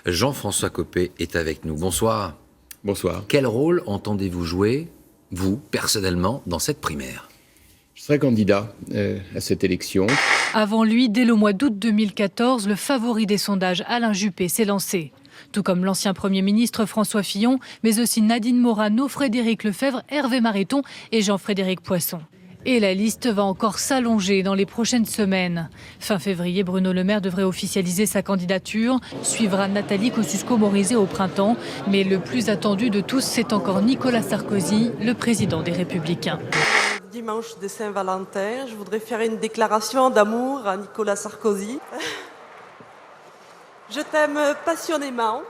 Jean-François Copé est avec nous. Bonsoir. Bonsoir. Quel rôle entendez-vous jouer, vous, personnellement, dans cette primaire ? Je serai candidat à cette élection. Avant lui, dès le mois d'août 2014, le favori des sondages, Alain Juppé, s'est lancé. Tout comme l'ancien Premier ministre François Fillon, mais aussi Nadine Morano, Frédéric Lefebvre, Hervé Maréton et Jean-Frédéric Poisson. Et la liste va encore s'allonger dans les prochaines semaines. Fin février, Bruno Le Maire devrait officialiser sa candidature. Suivra Nathalie Kosciusko-Morizet au printemps. Mais le plus attendu de tous, c'est encore Nicolas Sarkozy, le président des Républicains. Dimanche de Saint-Valentin, je voudrais faire une déclaration d'amour à Nicolas Sarkozy. Je t'aime passionnément.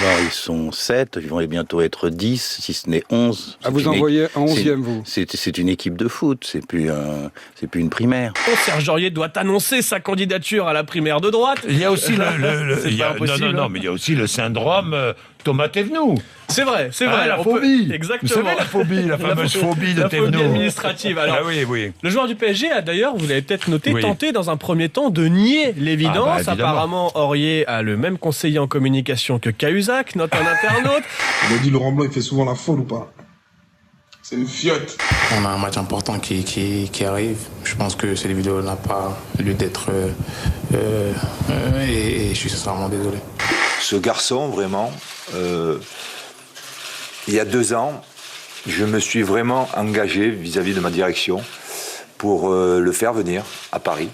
Alors, ils sont 7, ils vont bientôt être 10, si ce n'est 11. Ah, vous envoyez un 11e, vous ? C'est une équipe de foot, c'est plus une primaire. Serge Aurier doit annoncer sa candidature à la primaire de droite. Il y a aussi il y a aussi le syndrome Thomas Thévenoud. C'est vrai. La phobie. Exactement. Vous savez la phobie, la fameuse phobie de Thévenoud. La phobie administrative. Alors, oui. Le joueur du PSG a d'ailleurs, vous l'avez peut-être noté, Oui. tenté dans un premier temps de nier l'évidence. Évidemment. Apparemment, Aurier a le même conseiller en communication que Cahuzac, note un internaute. On a dit Laurent Blanc, il fait souvent la folle ou pas? C'est une fiotte. On a un match important qui arrive. Je pense que cette vidéo n'a pas lieu d'être et je suis sincèrement désolé. Ce garçon, vraiment, il y a 2 ans, je me suis vraiment engagé vis-à-vis de ma direction pour le faire venir à Paris.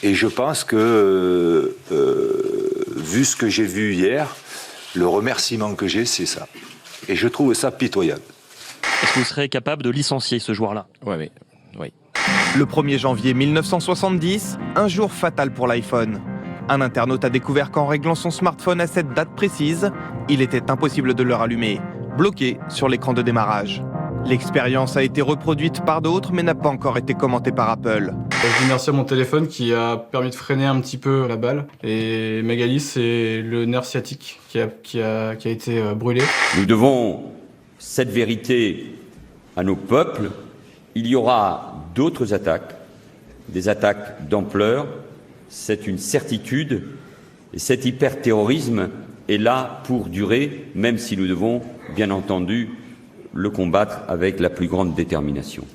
Et je pense que, vu ce que j'ai vu hier, le remerciement que j'ai, c'est ça. Et je trouve ça pitoyable. Est-ce que vous serez capable de licencier ce joueur-là ? Oui. Le 1er janvier 1970, un jour fatal pour l'iPhone. Un internaute a découvert qu'en réglant son smartphone à cette date précise, il était impossible de le rallumer, bloqué sur l'écran de démarrage. L'expérience a été reproduite par d'autres, mais n'a pas encore été commentée par Apple. Je dis merci à mon téléphone qui a permis de freiner un petit peu la balle. Et Magali, c'est le nerf sciatique qui a été brûlé. Nous devons cette vérité à nos peuples. Il y aura d'autres attaques, des attaques d'ampleur. C'est une certitude. Et cet hyper-terrorisme est là pour durer, même si nous devons, bien entendu, le combattre avec la plus grande détermination.